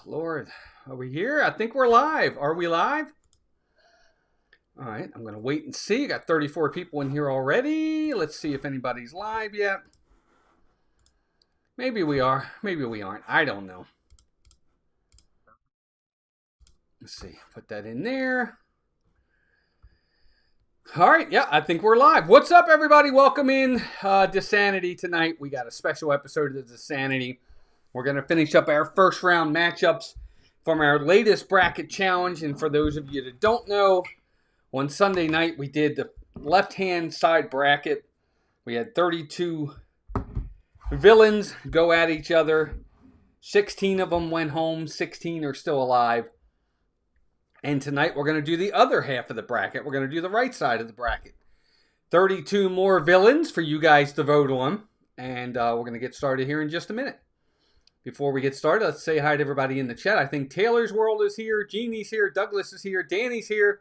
Lord, are we here? I think we're live. Are we live? All right, I'm going to wait and see. I got 34 people in here already. Let's see if anybody's live yet. Maybe we are. Maybe we aren't. I don't know. Let's see. Put that in there. All right, yeah, I think we're live. What's up, everybody? Welcome in Dissanity tonight. We got a special episode of Dissanity. We're going to finish up our first round matchups from our latest bracket challenge. And for those of you that don't know, on Sunday night, we did the left-hand side bracket. We had 32 villains go at each other. 16 of them went home. 16 are still alive. And tonight, we're going to do the other half of the bracket. We're going to do the right side of the bracket. 32 more villains for you guys to vote on. And we're going to get started here in just a minute. Before we get started, let's say hi to everybody in the chat. I think Taylor's World is here. Jeannie's here. Douglas is here. Danny's here.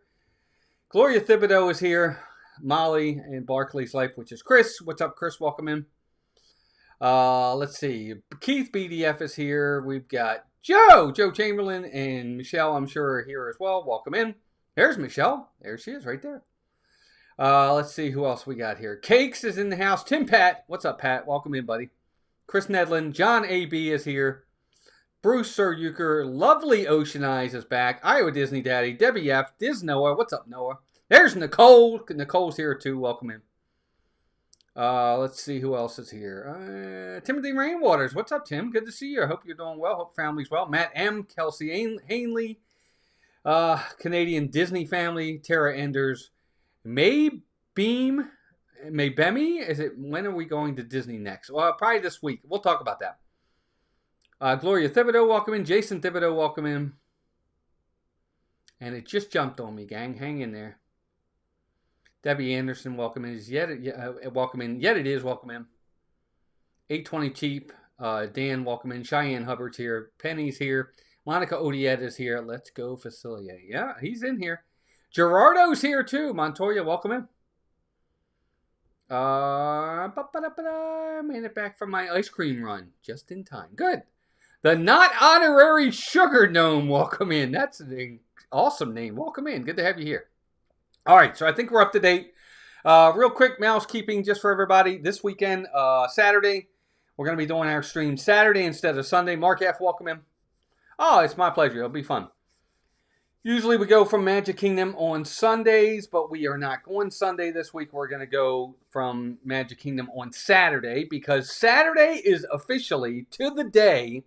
Gloria Thibodeau is here. Molly and Barclay's Life, which is Chris. What's up, Chris? Welcome in. Let's see. Keith BDF is here. We've got Joe Chamberlain, and Michelle, I'm sure, are here as well. Welcome in. There's Michelle. There she is right there. Let's see who else we got here. Cakes is in the house. Tim Pat. What's up, Pat? Welcome in, buddy. Chris Nedlin. John AB is here. Bruce Sir Euchre. Lovely Ocean Eyes is back. Iowa Disney Daddy. Debbie F. Diz Noah. What's up, Noah? There's Nicole. Nicole's here too. Welcome in. Let's see who else is here. Timothy Rainwaters. What's up, Tim? Good to see you. I hope you're doing well. Hope family's well. Matt M. Kelsey Hanley. Canadian Disney family. Tara Enders. May Bemi? Is it? When are we going to Disney next? Well, probably this week. We'll talk about that. Gloria Thibodeau, welcome in. Jason Thibodeau, welcome in. And it just jumped on me, gang. Hang in there. Debbie Anderson, welcome in. Welcome in. Yet it is, welcome in. 820 Cheap. Dan, welcome in. Cheyenne Hubbard's here. Penny's here. Monica Odiette is here. Let's go, Facilier. Yeah, he's in here. Gerardo's here too. Montoya, welcome in. Made it back from my ice cream run. Just in time. Good. The Not Honorary Sugar Gnome, welcome in. That's an awesome name. Welcome in. Good to have you here. All right, so I think we're up to date. Real quick, mousekeeping just for everybody. This weekend, Saturday, we're going to be doing our stream Saturday instead of Sunday. Mark F., welcome in. Oh, it's my pleasure. It'll be fun. Usually we go from Magic Kingdom on Sundays, but we are not going Sunday this week. We're going to go from Magic Kingdom on Saturday because Saturday is officially, to the day,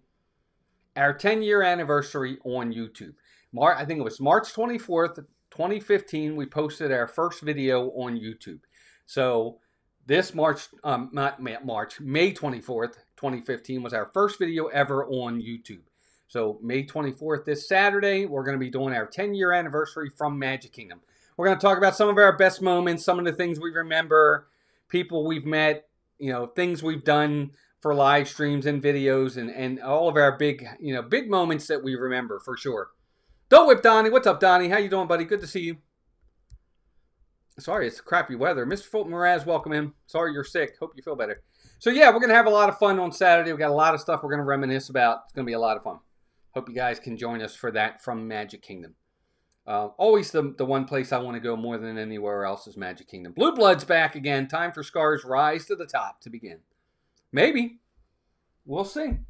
our 10-year anniversary on YouTube. I think it was March 24th, 2015, we posted our first video on YouTube. So this May 24th, 2015 was our first video ever on YouTube. So May 24th, this Saturday, we're going to be doing our 10-year anniversary from Magic Kingdom. We're going to talk about some of our best moments, some of the things we remember, people we've met, things we've done for live streams and videos, and all of our big moments that we remember for sure. Don't Whip Donnie. What's up, Donnie? How you doing, buddy? Good to see you. Sorry, it's crappy weather. Mr. Fulton Mraz, welcome in. Sorry you're sick. Hope you feel better. So yeah, we're going to have a lot of fun on Saturday. We've got a lot of stuff we're going to reminisce about. It's going to be a lot of fun. Hope you guys can join us for that from Magic Kingdom. Always the one place I want to go more than anywhere else is Magic Kingdom. Blue Blood's back again. Time for Scar's Rise to the Top to begin. Maybe. We'll see.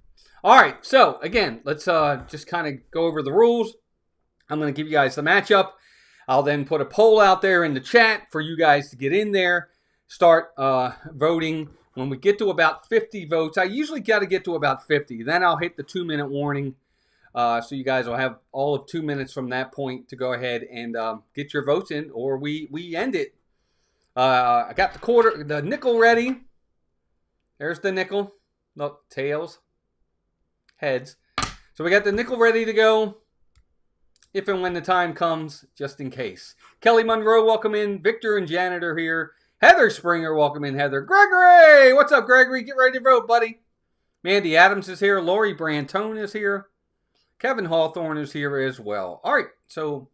All right. So, again, let's just kind of go over the rules. I'm going to give you guys the matchup. I'll then put a poll out there in the chat for you guys to get in there. Start voting. When we get to about 50 votes, I usually got to get to about 50. Then I'll hit the 2-minute warning. So you guys will have all of 2 minutes from that point to go ahead and get your votes in, or we end it. I got the nickel ready. There's the nickel. Look, tails, heads. So we got the nickel ready to go if and when the time comes, just in case. Kelly Monroe, welcome in. Victor and Janet are here. Heather Springer, welcome in, Heather. Gregory, what's up, Gregory? Get ready to vote, buddy. Mandy Adams is here. Lori Brantone is here. Kevin Hawthorne is here as well. All right, so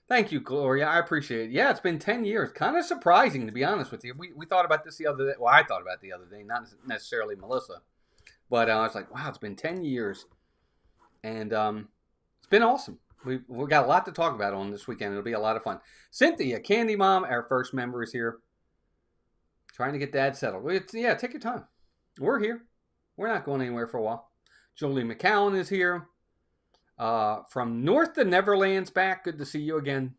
Thank you, Gloria. I appreciate it. Yeah, it's been 10 years. Kind of surprising, to be honest with you. We thought about this the other day. Well, I thought about it the other day, not necessarily Melissa. But I was like, wow, it's been 10 years. And it's been awesome. We've got a lot to talk about on this weekend. It'll be a lot of fun. Cynthia, Candy Mom, our first member, is here. Trying to get Dad settled. Yeah, take your time. We're here. We're not going anywhere for a while. Jolie McCowan is here. From North to Neverland's back. Good to see you again.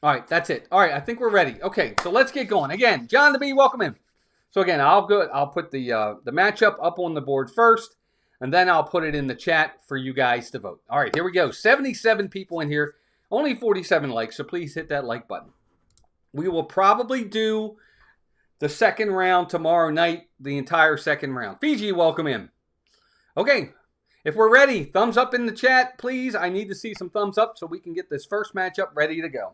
All right, that's it. All right, I think we're ready. Okay, so let's get going. Again, John the Bee, welcome in. So again, I'll put the matchup up on the board first, and then I'll put it in the chat for you guys to vote. All right, here we go. 77 people in here, only 47 likes, so please hit that like button. We will probably do the second round tomorrow night, the entire second round. Fiji, welcome in. Okay, if we're ready, thumbs up in the chat, please. I need to see some thumbs up so we can get this first matchup ready to go.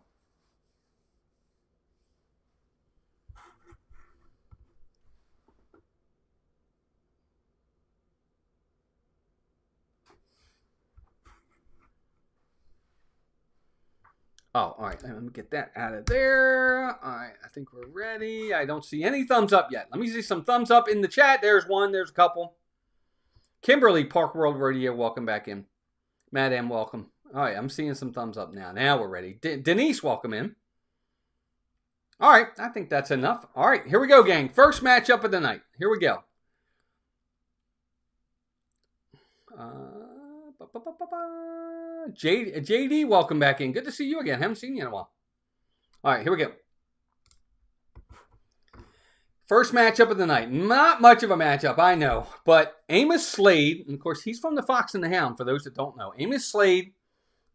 Oh, all right. Let me get that out of there. All right. I think we're ready. I don't see any thumbs up yet. Let me see some thumbs up in the chat. There's one. There's a couple. Kimberly, Park World Radio, welcome back in. Madam, welcome. All right. I'm seeing some thumbs up now. Now we're ready. Denise, welcome in. All right. I think that's enough. All right. Here we go, gang. First matchup of the night. Here we go. JD, welcome back in. Good to see you again. Haven't seen you in a while. All right, here we go. First matchup of the night. Not much of a matchup, I know. But Amos Slade, and of course, he's from the Fox and the Hound, for those that don't know. Amos Slade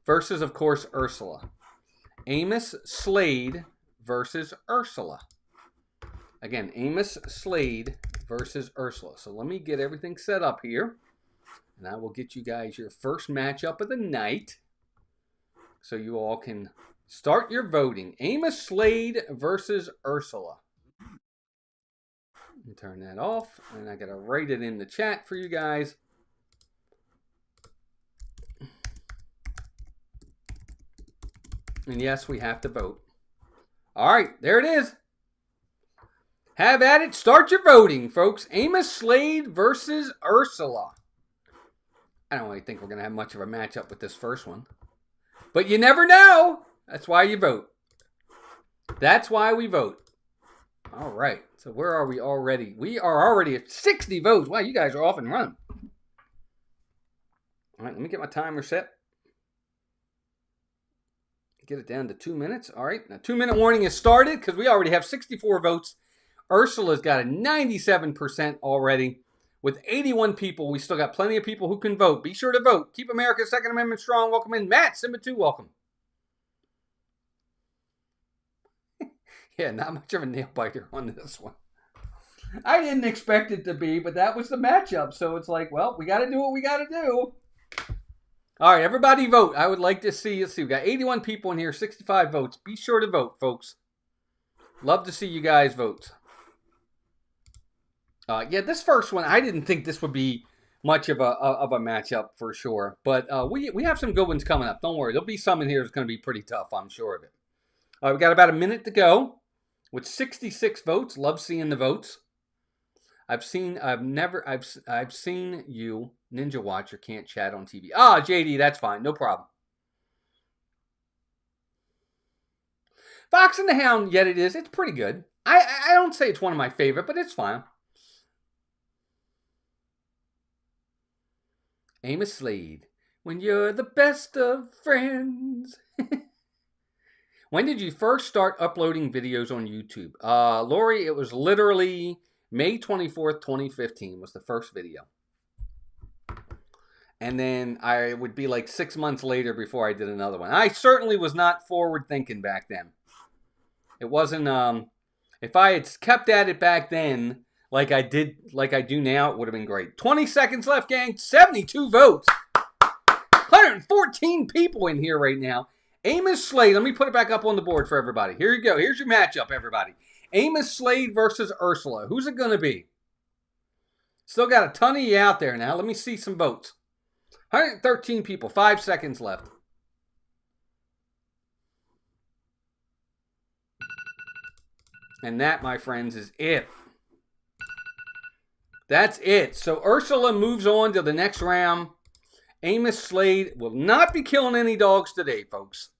versus, of course, Ursula. Amos Slade versus Ursula. Again, Amos Slade versus Ursula. So let me get everything set up here. And I will get you guys your first matchup of the night so you all can start your voting. Amos Slade versus Ursula. Let me turn that off. And I got to write it in the chat for you guys. And yes, we have to vote. All right, there it is. Have at it. Start your voting, folks. Amos Slade versus Ursula. I don't really think we're going to have much of a matchup with this first one. But you never know. That's why you vote. That's why we vote. All right. So where are we already? We are already at 60 votes. Wow, you guys are off and running. All right, let me get my timer set. Get it down to 2 minutes. All right. Now, 2-minute warning is started because we already have 64 votes. Ursula's got a 97% already. With 81 people, we still got plenty of people who can vote. Be sure to vote. Keep America's Second Amendment strong. Welcome in. Matt, Simba 2, welcome. Yeah, not much of a nail biter on this one. I didn't expect it to be, but that was the matchup. So it's like, well, we got to do what we got to do. All right, everybody vote. I would like to see, let's see, we got 81 people in here, 65 votes. Be sure to vote, folks. Love to see you guys vote. Yeah, this first one, I didn't think this would be much of a matchup for sure. But we have some good ones coming up. Don't worry. There'll be some in here that's going to be pretty tough, I'm sure of it. We got about a minute to go with 66 votes. Love seeing the votes. I've seen you, Ninja Watcher, can't chat on TV. Ah, JD, that's fine. No problem. Fox and the Hound, yet it is. It's pretty good. I don't say it's one of my favorite, but it's fine. Amos Slade, when you're the best of friends. When did you first start uploading videos on YouTube? Lori, it was literally May 24th, 2015 was the first video. And then I would be like 6 months later before I did another one. I certainly was not forward thinking back then. It wasn't, if I had kept at it back then, like I do now, it would have been great. 20 seconds left, gang. 72 votes. 114 people in here right now. Amos Slade. Let me put it back up on the board for everybody. Here you go. Here's your matchup, everybody. Amos Slade versus Ursula. Who's it going to be? Still got a ton of you out there now. Let me see some votes. 113 people. 5 seconds left. And that, my friends, is it. That's it. So Ursula moves on to the next round. Amos Slade will not be killing any dogs today, folks.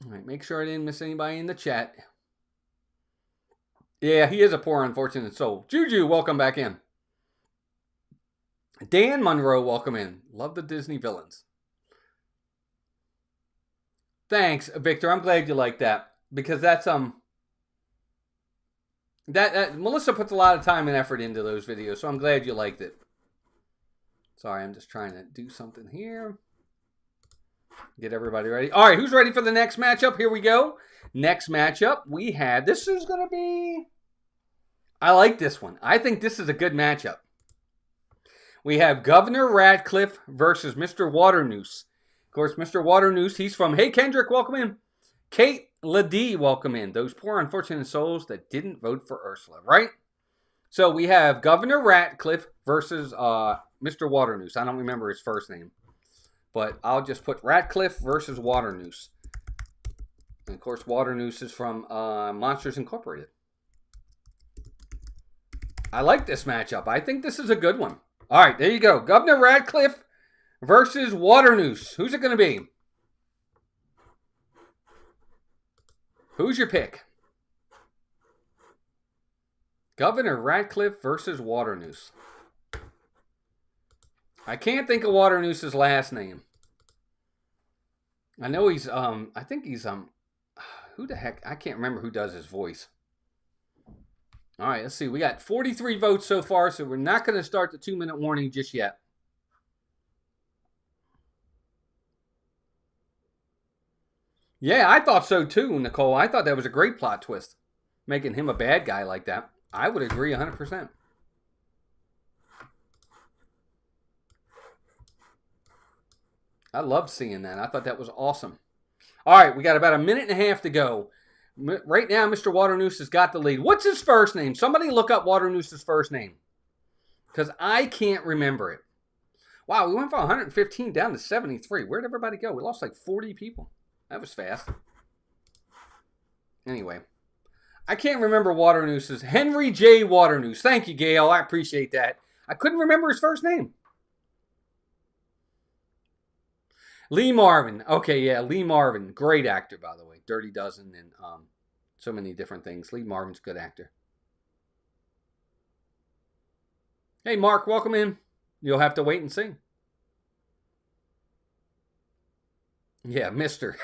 All right, make sure I didn't miss anybody in the chat. Yeah, he is a poor, unfortunate soul. Juju, welcome back in. Dan Monroe, welcome in. Love the Disney villains. Thanks, Victor. I'm glad you like that. Because that's, Melissa puts a lot of time and effort into those videos, so I'm glad you liked it. Sorry, I'm just trying to do something here. Get everybody ready. All right, who's ready for the next matchup? Here we go. Next matchup, we had... This is going to be... I like this one. I think this is a good matchup. We have Governor Ratcliffe versus Mr. Waternoose. Of course, Mr. Waternoose, he's from... Hey, Kendrick, welcome in. Kate Ladie, welcome in. Those poor, unfortunate souls that didn't vote for Ursula, right? So we have Governor Ratcliffe versus Mr. Waternoose. I don't remember his first name. But I'll just put Ratcliffe versus Waternoose. And of course, Waternoose is from Monsters Incorporated. I like this matchup. I think this is a good one. All right, there you go. Governor Ratcliffe versus Waternoose. Who's it going to be? Who's your pick? Governor Ratcliffe versus Waternoose. I can't think of Waternoose's last name. I know he's, I think he's, who the heck? I can't remember who does his voice. All right, let's see. We got 43 votes so far, so we're not going to start the 2-minute warning just yet. Yeah, I thought so too, Nicole. I thought that was a great plot twist. Making him a bad guy like that. I would agree 100%. I loved seeing that. I thought that was awesome. All right, we got about 1.5 minutes to go. Right now, Mr. Waternoose has got the lead. What's his first name? Somebody look up Waternoose's first name. Because I can't remember it. Wow, we went from 115 down to 73. Where'd everybody go? We lost like 40 people. That was fast. Anyway. I can't remember Waternoose's. Henry J. Waternoose. Thank you, Gail. I appreciate that. I couldn't remember his first name. Lee Marvin. Okay, yeah, Lee Marvin. Great actor, by the way. Dirty Dozen and so many different things. Lee Marvin's a good actor. Hey, Mark, welcome in. You'll have to wait and see. Yeah, Mr.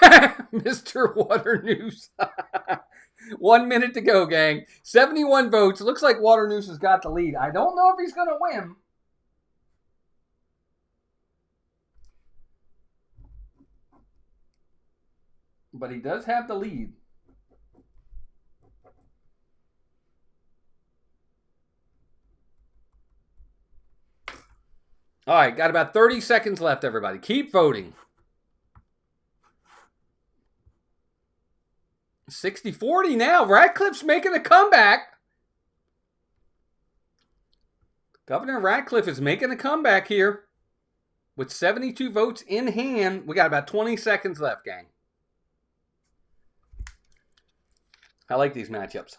Mr. Waternoose. 1 minute to go, gang. 71 votes. Looks like Waternoose has got the lead. I don't know if he's going to win. But he does have the lead. All right, got about 30 seconds left, everybody. Keep voting. 60-40 now. Ratcliffe's making a comeback. Governor Ratcliffe is making a comeback here. With 72 votes in hand. We got about 20 seconds left, gang. I like these matchups.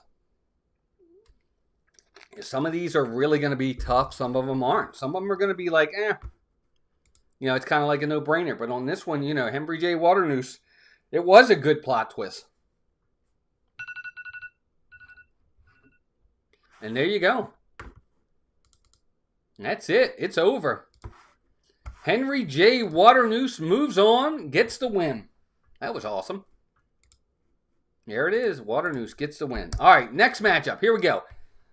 Some of these are really going to be tough. Some of them aren't. Some of them are going to be like, eh. You know, it's kind of like a no-brainer. But on this one, you know, Henry J. Waternoose, it was a good plot twist. And there you go. That's it. It's over. Henry J. Waternoose moves on, gets the win. That was awesome. There it is. Waternoose gets the win. All right, next matchup. Here we go.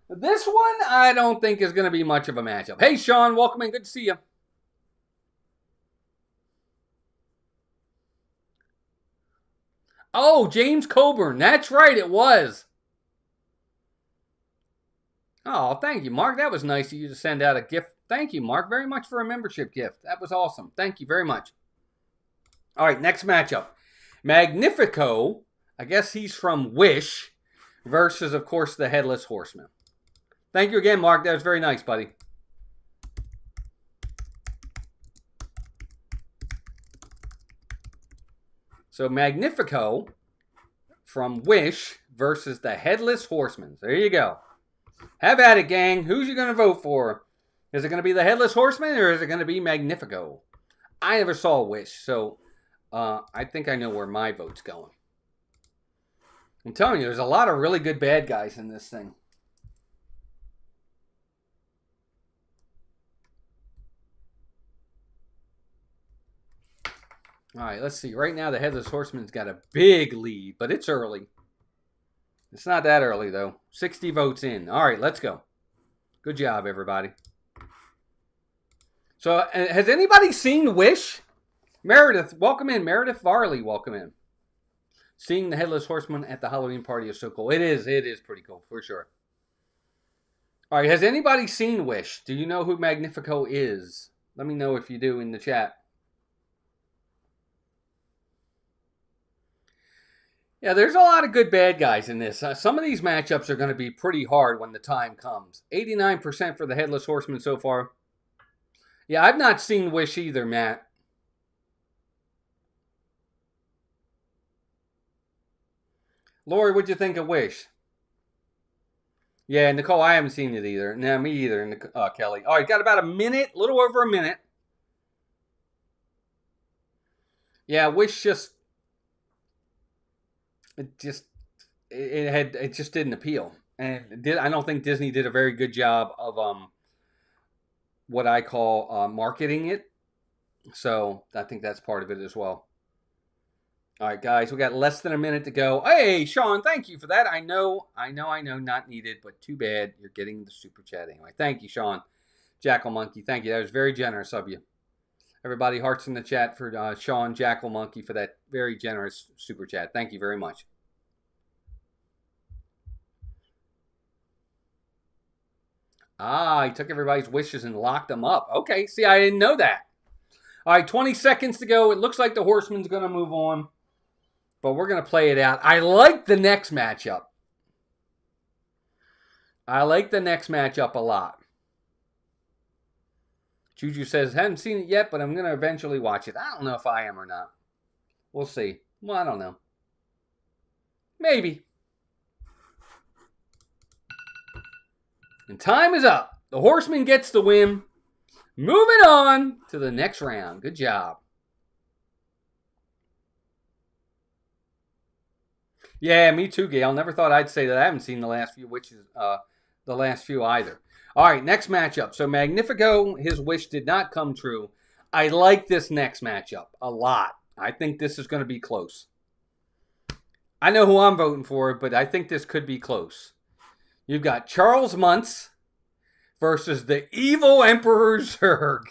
This one I don't think is going to be much of a matchup. Hey, Sean, welcome in. Good to see you. Oh, James Coburn. That's right, it was. Oh, thank you, Mark. That was nice of you to send out a gift. Thank you, Mark, very much for a membership gift. That was awesome. Thank you very much. All right, next matchup. Magnifico, I guess he's from Wish, versus, of course, the Headless Horseman. Thank you again, Mark. That was very nice, buddy. So Magnifico from Wish versus the Headless Horseman. There you go. Have at it, gang. Who's you going to vote for? Is it going to be the Headless Horseman or is it going to be Magnifico? I never saw Wish, so I think I know where my vote's going. I'm telling you, there's a lot of really good bad guys in this thing. All right, let's see. Right now, the Headless Horseman's got a big lead, but it's early. It's not that early, though. 60 votes in. All right, let's go. Good job, everybody. So, has anybody seen Wish? Meredith, welcome in. Meredith Varley, welcome in. Seeing the Headless Horseman at the Halloween party is so cool. It is pretty cool, for sure. All right, has anybody seen Wish? Do you know who Magnifico is? Let me know if you do in the chat. Yeah, there's a lot of good bad guys in this. Some of these matchups are going to be pretty hard when the time comes. 89% for the Headless Horseman so far. Yeah, I've not seen Wish either, Matt. Lori, what'd you think of Wish? Yeah, Nicole, I haven't seen it either. No, me either, Kelly. All right, got about a minute, a little over a minute. Yeah, Wish it just didn't appeal, and I don't think Disney did a very good job of what I call marketing it. So I think that's part of it as well. All right, guys, we got less than a minute to go. Hey, Sean, thank you for that. I know, not needed, but too bad you're getting the super chat anyway. Thank you, Sean. Jackal Monkey, thank you. That was very generous of you. Everybody, hearts in the chat for Sean Jackal Monkey for that very generous super chat. Thank you very much. Ah, he took everybody's wishes and locked them up. Okay, see, I didn't know that. All right, 20 seconds to go. It looks like the Horseman's going to move on, but we're going to play it out. I like the next matchup. I like the next matchup a lot. Juju says, haven't seen it yet, but I'm going to eventually watch it. I don't know if I am or not. We'll see. Well, I don't know. Maybe. And time is up. The Horseman gets the win. Moving on to the next round. Good job. Yeah, me too, Gail. Never thought I'd say that. I haven't seen the last few witches, the last few either. All right, next matchup. So Magnifico, his wish did not come true. I like this next matchup a lot. I think this is going to be close. I know who I'm voting for, but I think this could be close. You've got Charles Muntz versus the evil Emperor Zurg.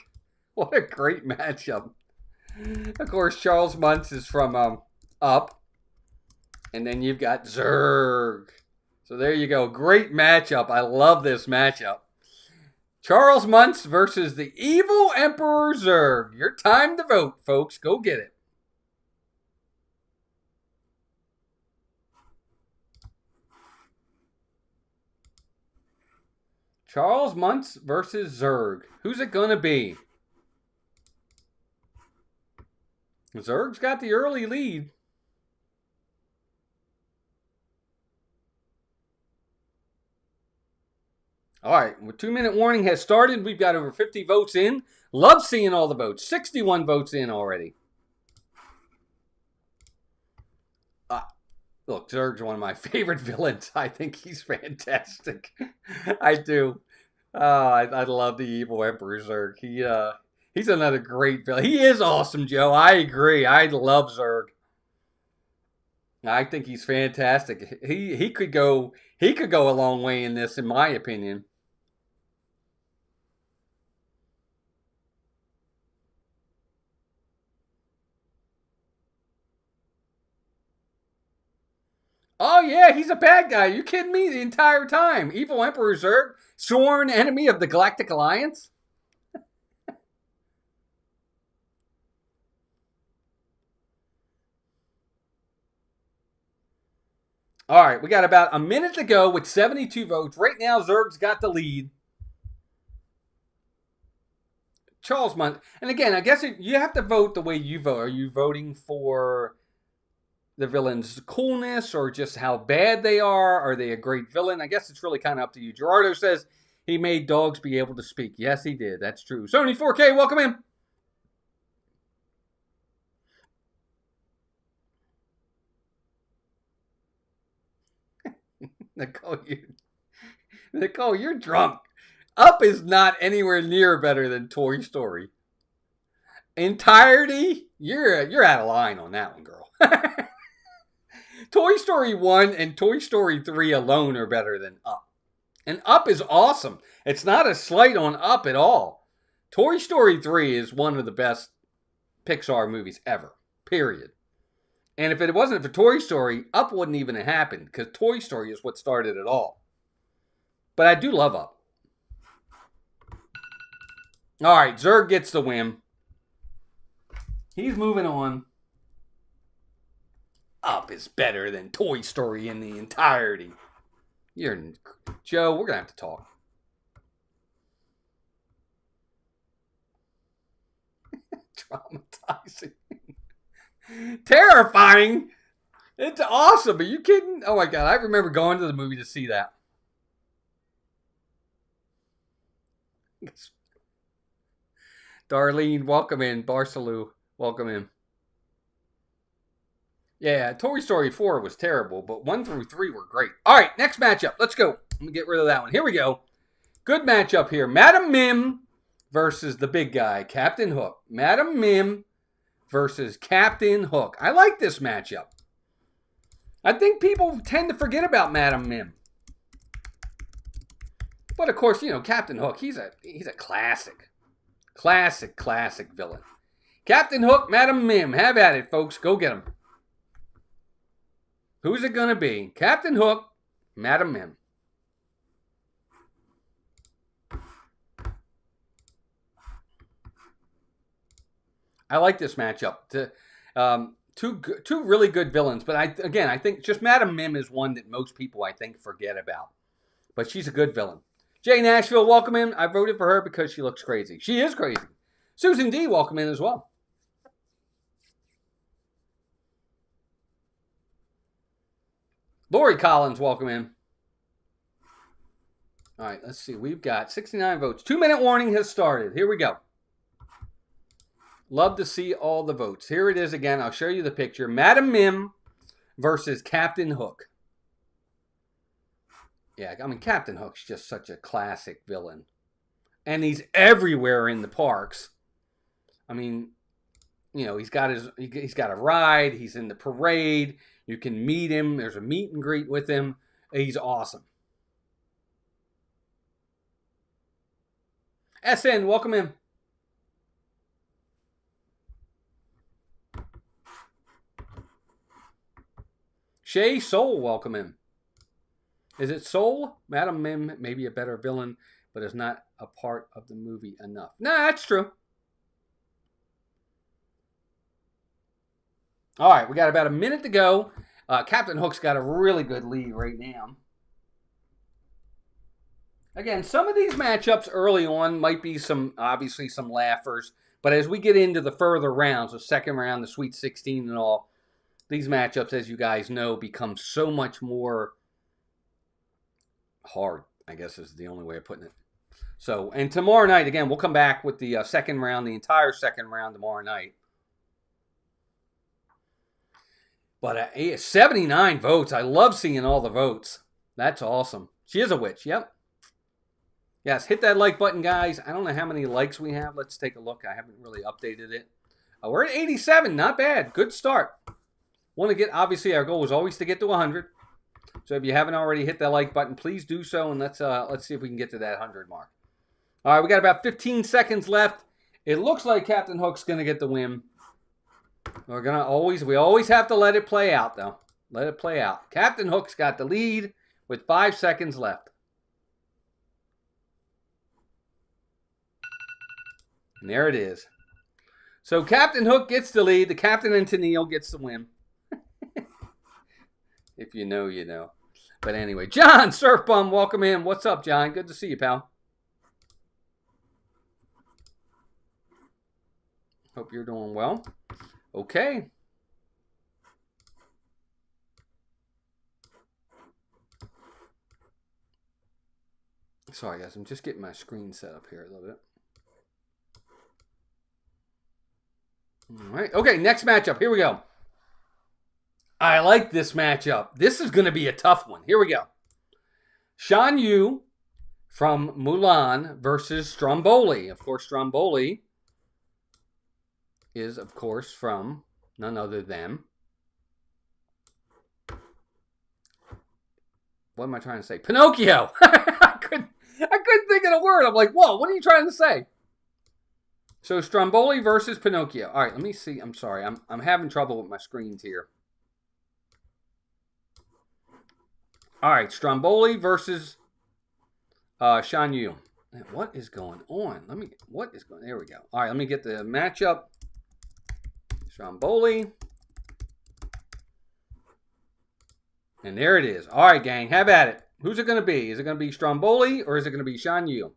What a great matchup. Of course, Charles Muntz is from Up. And then you've got Zurg. So there you go. Great matchup. I love this matchup. Charles Muntz versus the evil Emperor Zurg. Your time to vote, folks. Go get it. Charles Muntz versus Zurg. Who's it going to be? Zurg's got the early lead. All right, 2-minute warning has started. We've got over 50 votes in. Love seeing all the votes. 61 votes in already. Look, Zurg's one of my favorite villains. I think he's fantastic. I do. I love the evil Emperor Zurg. He's another great villain. He is awesome, Joe. I agree. I love Zurg. I think he's fantastic. He could go a long way in this, in my opinion. Oh, yeah, he's a bad guy. You kidding me? The entire time. Evil Emperor Zurg, sworn enemy of the Galactic Alliance? All right, we got about a minute to go with 72 votes. Right now, Zurg's got the lead. Charles Muntz. And again, I guess you have to vote the way you vote. Are you voting for the villain's coolness or just how bad they are. Are they a great villain? I guess it's really kind of up to you. Gerardo says he made dogs be able to speak. Yes, he did. That's true. Sony 4K, welcome in. Nicole, you're drunk. Up is not anywhere near better than Toy Story. Entirety, you're out of line on that one, girl. Toy Story 1 and Toy Story 3 alone are better than Up. And Up is awesome. It's not a slight on Up at all. Toy Story 3 is one of the best Pixar movies ever. Period. And if it wasn't for Toy Story, Up wouldn't even have happened, because Toy Story is what started it all. But I do love Up. All right, Zurg gets the win. He's moving on. Up is better than Toy Story in the entirety. Joe, we're going to have to talk. Traumatizing. Terrifying. It's awesome. Are you kidding? Oh my God. I remember going to the movie to see that. Darlene, welcome in. Barcelou, welcome in. Yeah, Toy Story 4 was terrible, but 1 through 3 were great. All right, next matchup. Let's go. Let me get rid of that one. Here we go. Good matchup here. Madam Mim versus the big guy, Captain Hook. Madam Mim versus Captain Hook. I like this matchup. I think people tend to forget about Madam Mim. But of course, you know, Captain Hook, he's a classic. Classic villain. Captain Hook, Madam Mim. Have at it, folks. Go get him. Who's it going to be? Captain Hook, Madam Mim. I like this matchup. Two really good villains. But I think just Madam Mim is one that most people, I think, forget about. But she's a good villain. Jay Nashville, welcome in. I voted for her because she looks crazy. She is crazy. Susan D, welcome in as well. Lori Collins, welcome in. All right, let's see. We've got 69 votes. 2-minute warning has started. Here we go. Love to see all the votes. Here it is again. I'll show you the picture. Madam Mim versus Captain Hook. Yeah, I mean, Captain Hook's just such a classic villain. And he's everywhere in the parks. I mean, you know, he's got a ride. He's in the parade. You can meet him. There's a meet and greet with him. He's awesome. SN, welcome in. Shay Soul, welcome in. Is it Soul? Madam Mim may be a better villain, but is not a part of the movie enough. Nah, that's true. All right, we got about a minute to go. Captain Hook's got a really good lead right now. Again, some of these matchups early on might be obviously some laughers, but as we get into the further rounds, the second round, the Sweet 16 and all, these matchups, as you guys know, become so much more hard, I guess is the only way of putting it. So, and tomorrow night, again, we'll come back with the second round, the entire second round tomorrow night. But 79 votes. I love seeing all the votes. That's awesome. She is a witch. Yep. Yes, hit that like button, guys. I don't know how many likes we have. Let's take a look. I haven't really updated it. We're at 87. Not bad. Good start. Want to get, obviously, our goal is always to get to 100. So if you haven't already hit that like button, please do so. And let's see if we can get to that 100 mark. All right, we got about 15 seconds left. It looks like Captain Hook's going to get the win. We always have to let it play out, though. Let it play out. Captain Hook's got the lead with 5 seconds left. And there it is. So Captain Hook gets the lead. The captain and Tennille gets the win. If you know, you know. But anyway, John Surfbum, welcome in. What's up, John? Good to see you, pal. Hope you're doing well. Okay. Sorry, guys. I'm just getting my screen set up here a little bit. All right. Okay, next matchup. Here we go. I like this matchup. This is going to be a tough one. Here we go. Shan Yu from Mulan versus Stromboli. Of course, Stromboli is, of course, from none other than... What am I trying to say? Pinocchio! I couldn't think of the word. I'm like, whoa, what are you trying to say? So, Stromboli versus Pinocchio. All right, let me see. I'm sorry. I'm having trouble with my screens here. All right, Stromboli versus Shan Yu. What is going on? There we go. All right, let me get the matchup. Stromboli. And there it is. All right, gang, have at it. Who's it going to be? Is it going to be Stromboli or is it going to be Shan Yu?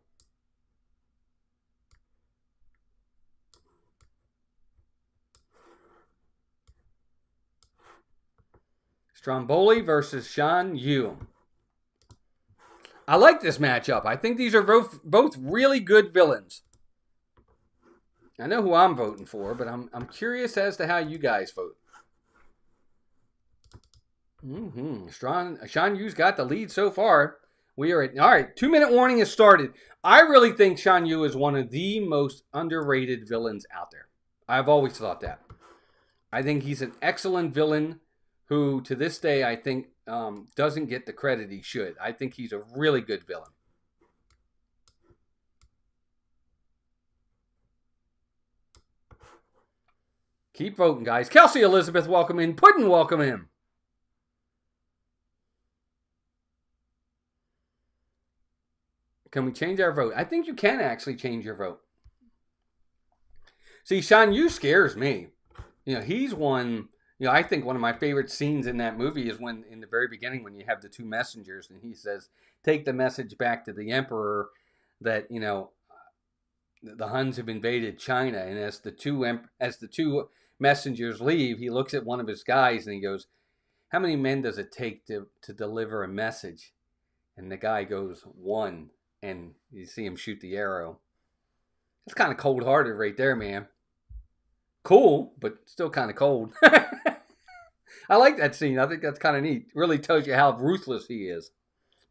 Stromboli versus Shan Yu. I like this matchup. I think these are both really good villains. I know who I'm voting for, but I'm curious as to how you guys vote. Shan Yu's got the lead so far. We are at... All right, 2-minute warning has started. I really think Shan Yu is one of the most underrated villains out there. I've always thought that. I think he's an excellent villain who, to this day, I think doesn't get the credit he should. I think he's a really good villain. Keep voting, guys. Kelsey Elizabeth, welcome in. Puddin', welcome in. Can we change our vote? I think you can actually change your vote. See, Shan Yu scares me. You know, he's one... You know, I think one of my favorite scenes in that movie is when, in the very beginning, when you have the two messengers and he says, take the message back to the emperor that, you know, the Huns have invaded China. And as the two messengers leave, he looks at one of his guys and he goes, how many men does it take to deliver a message? And the guy goes, 1. And you see him shoot the arrow. That's kind of cold-hearted right there, man. Cool, but still kind of cold. I like that scene. I think that's kind of neat. Really tells you how ruthless he is.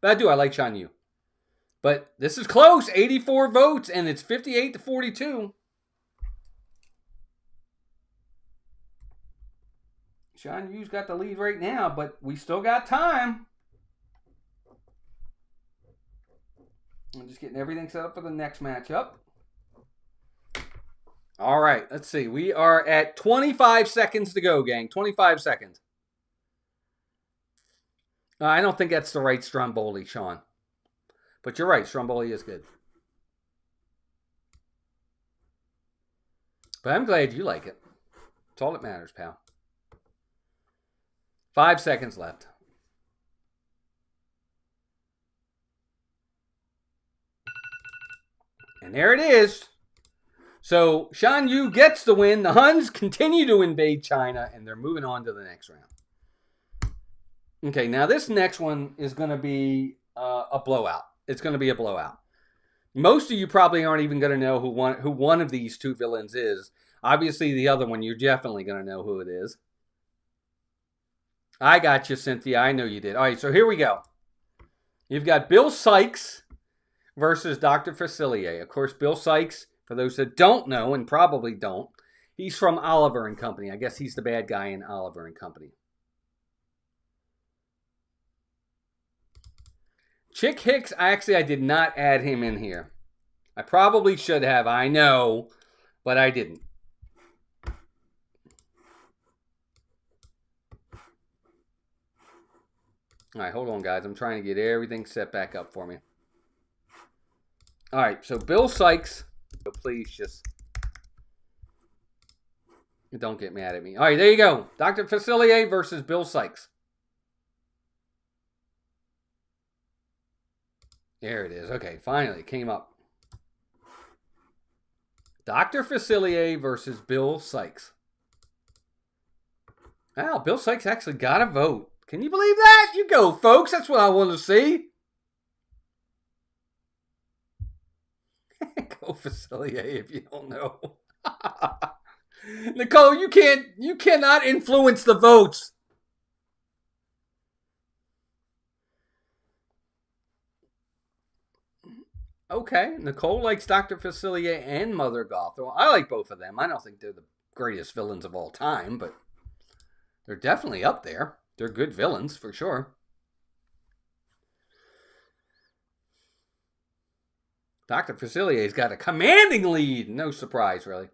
But I like Shan Yu. But this is close. 84 votes, and it's 58-42. Shan Yu's got the lead right now, but we still got time. I'm just getting everything set up for the next matchup. All right, let's see. We are at 25 seconds to go, gang. 25 seconds. I don't think that's the right Stromboli, Sean. But you're right. Stromboli is good. But I'm glad you like it. That's all that matters, pal. 5 seconds left. And there it is. So, Shan Yu gets the win. The Huns continue to invade China, and they're moving on to the next round. Okay, now this next one is going to be a blowout. It's going to be a blowout. Most of you probably aren't even going to know who one of these two villains is. Obviously, the other one, you're definitely going to know who it is. I got you, Cynthia. I know you did. All right, so here we go. You've got Bill Sykes versus Dr. Facilier. Of course, Bill Sykes... For those that don't know, and probably don't, he's from Oliver and Company. I guess he's the bad guy in Oliver and Company. Chick Hicks, I did not add him in here. I probably should have, I know, but I didn't. All right, hold on, guys. I'm trying to get everything set back up for me. All right, so Bill Sykes... So please just don't get mad at me. All right, there you go. Dr. Facilier versus Bill Sykes. There it is. Okay, finally it came up. Dr. Facilier versus Bill Sykes. Wow, Bill Sykes actually got a vote. Can you believe that? You go, folks. That's what I want to see. Vote Facilier if you don't know. Nicole, you cannot influence the votes. Okay, Nicole likes Dr. Facilier and Mother Gothel. I like both of them. I don't think they're the greatest villains of all time, but they're definitely up there. They're good villains, for sure. Dr. Facilier's got a commanding lead. No surprise, really.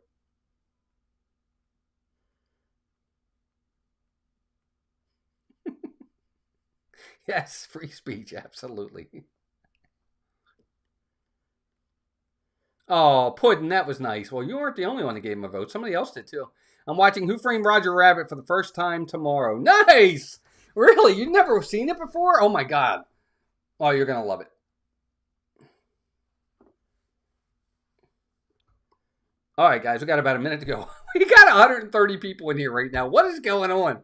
Yes, free speech, absolutely. Oh, Puddin', that was nice. Well, you weren't the only one that gave him a vote. Somebody else did, too. I'm watching Who Framed Roger Rabbit for the first time tomorrow. Nice! Really? You've never seen it before? Oh, my God. Oh, you're going to love it. All right, guys, we got about a minute to go. We got 130 people in here right now. What is going on?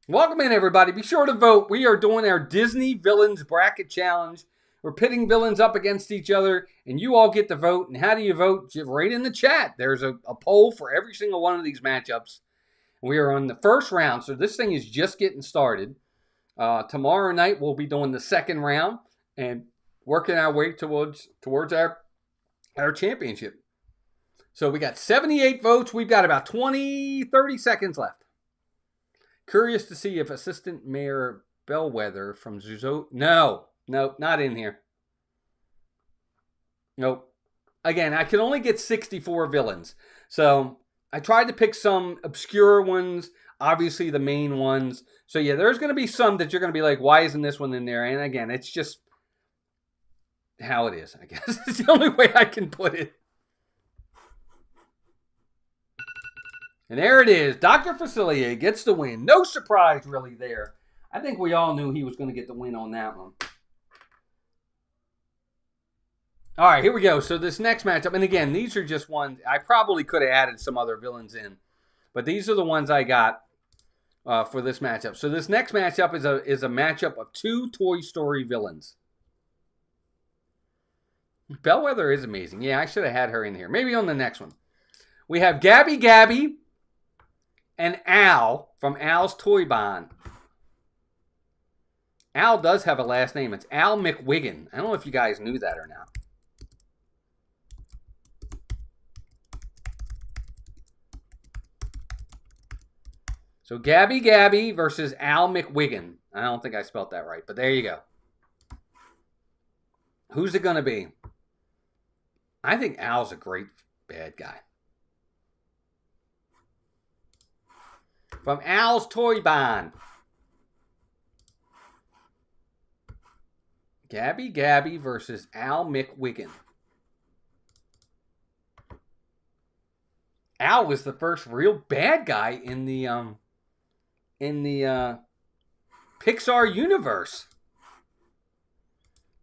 Welcome in, everybody. Be sure to vote. We are doing our Disney Villains Bracket Challenge. We're pitting villains up against each other, and you all get to vote. And how do you vote? Right in the chat. There's a poll for every single one of these matchups. We are on the first round, so this thing is just getting started. Tomorrow night, we'll be doing the second round and working our way towards our championship. So we got 78 votes. We've got about 30 seconds left. Curious to see if Assistant Mayor Bellwether from Zurg... No, not in here. Nope. Again, I could only get 64 villains. So I tried to pick some obscure ones, obviously the main ones. So yeah, there's going to be some that you're going to be like, why isn't this one in there? And again, it's just how it is, I guess. It's the only way I can put it. And there it is. Dr. Facilier gets the win. No surprise really there. I think we all knew he was going to get the win on that one. All right, here we go. So this next matchup, and again, these are just ones. I probably could have added some other villains in, but these are the ones I got for this matchup. So this next matchup is a matchup of two Toy Story villains. Bellwether is amazing. Yeah, I should have had her in here. Maybe on the next one. We have Gabby and Al from Al's Toy Barn. Al does have a last name. It's Al McWiggin. I don't know if you guys knew that or not. So Gabby versus Al McWiggin. I don't think I spelled that right, but there you go. Who's it going to be? I think Al's a great bad guy. From Al's Toy Barn. Gabby versus Al McWiggin. Al was the first real bad guy in the Pixar universe.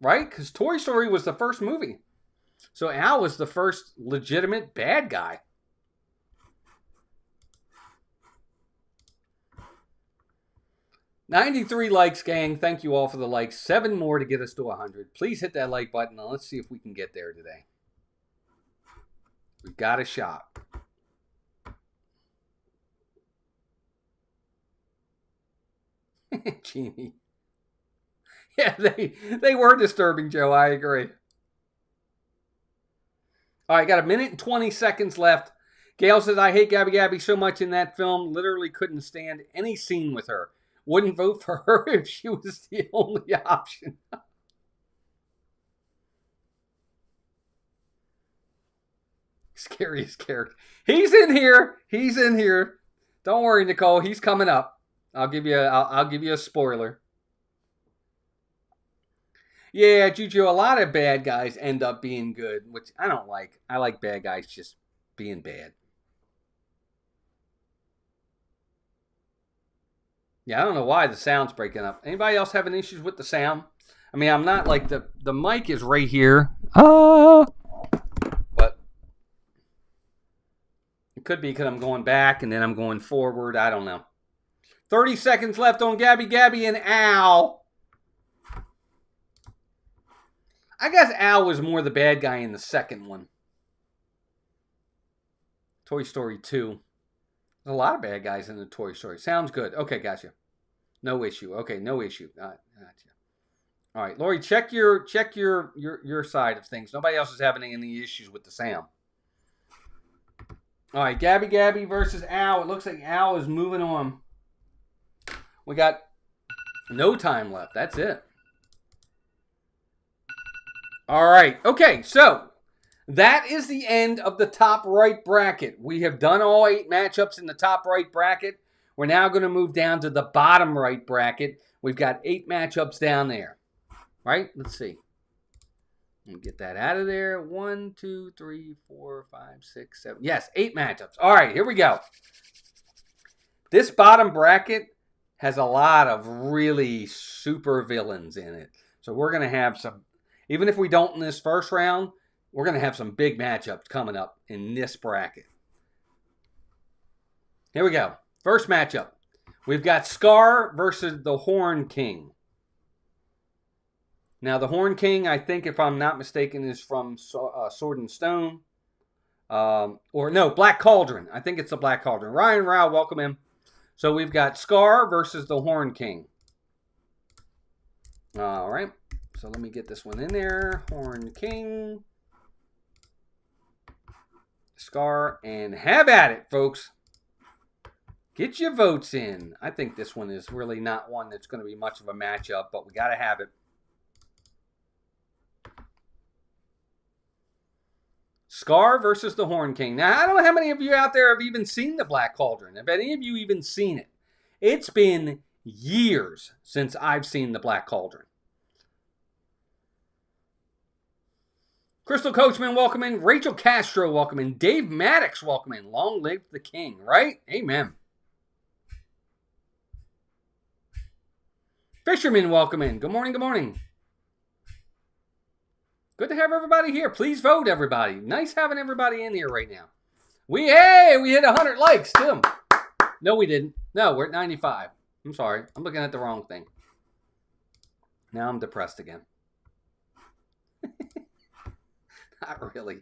Right? Because Toy Story was the first movie. So Al was the first legitimate bad guy. $93 likes, gang. Thank you all for the likes. 7 more to get us to 100. Please hit that like button. Now let's see if we can get there today. We've got a shot. Genie. Yeah, they were disturbing, Joe. I agree. All right, got a minute and 20 seconds left. Gail says, I hate Gabby so much in that film. Literally couldn't stand any scene with her. Wouldn't vote for her if she was the only option. Scariest character. He's in here. He's in here. Don't worry, Nicole. He's coming up. I'll give you a spoiler. Yeah, Juju, a lot of bad guys end up being good, which I don't like. I like bad guys just being bad. Yeah, I don't know why the sound's breaking up. Anybody else having issues with the sound? I mean, I'm not like the mic is right here. But it could be because I'm going back and then I'm going forward. I don't know. 30 seconds left on Gabby and Al. I guess Al was more the bad guy in the second one. Toy Story 2. There's a lot of bad guys in the Toy Story. Sounds good. Okay, gotcha. No issue. Okay, no issue. Gotcha. All right, Lori, check your side of things. Nobody else is having any issues with the Sam. All right, Gabby versus Al. It looks like Al is moving on. We got no time left. That's it. All right. Okay, so that is the end of the top right bracket. We have done all 8 matchups in the top right bracket. We're now going to move down to the bottom right bracket. We've got 8 matchups down there. Right? Let's see. Let me get that out of there. 1, 2, 3, 4, 5, 6, 7. Yes, 8 matchups. All right, here we go. This bottom bracket has a lot of really super villains in it. So we're going to have some, even if we don't in this first round, we're going to have some big matchups coming up in this bracket. Here we go. First matchup. We've got Scar versus the Horn King. Now, the Horn King, I think, if I'm not mistaken, is from Sword and Stone. Or, no, Black Cauldron. I think it's the Black Cauldron. Ryan Rao, welcome in. So, we've got Scar versus the Horn King. All right. So, let me get this one in there. Horn King. Scar. And have at it, folks. Get your votes in. I think this one is really not one that's going to be much of a matchup, but we got to have it. Scar versus the Horn King. Now, I don't know how many of you out there have even seen the Black Cauldron. Have any of you even seen it? It's been years since I've seen the Black Cauldron. Crystal Coachman, welcome in. Rachel Castro, welcome in. Dave Maddox, welcome in. Long live the king, right? Amen. Fisherman, welcome in. Good morning, good morning. Good to have everybody here. Please vote, everybody. Nice having everybody in here right now. We hit 100 likes, too. No, we didn't. No, we're at 95. I'm sorry. I'm looking at the wrong thing. Now I'm depressed again. Not really.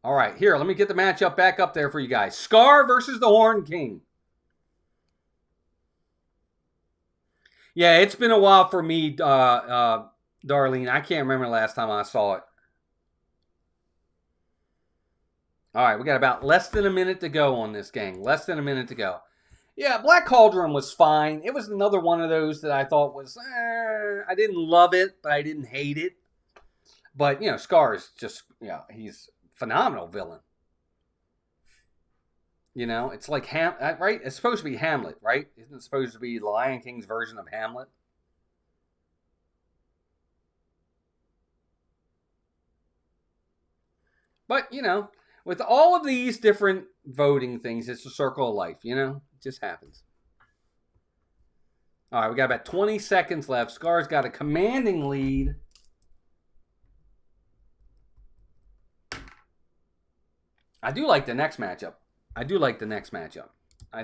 All right, here, let me get the matchup back up there for you guys. Scar versus the Horn King. Yeah, it's been a while for me, Darlene. I can't remember the last time I saw it. All right, we got about less than a minute to go on this, gang. Less than a minute to go. Yeah, Black Cauldron was fine. It was another one of those that I thought was, I didn't love it, but I didn't hate it. But, you know, Scar is just, he's a phenomenal villain. You know, it's like, right? It's supposed to be Hamlet, right? Isn't it supposed to be the Lion King's version of Hamlet? But, you know, with all of these different voting things, it's a circle of life, you know? It just happens. All right, we got about 20 seconds left. Scar's got a commanding lead. I do like the next matchup. I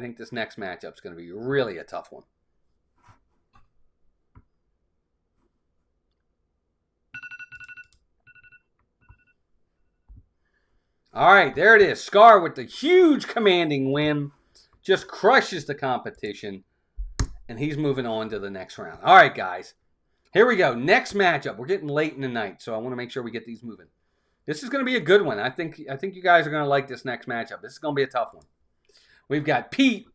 think this next matchup is going to be really a tough one. All right, there it is. Scar with the huge commanding win. Just crushes the competition. And he's moving on to the next round. All right, guys. Here we go. Next matchup. We're getting late in the night, so I want to make sure we get these moving. This is going to be a good one. I think you guys are going to like this next matchup. This is going to be a tough one. We've got Pete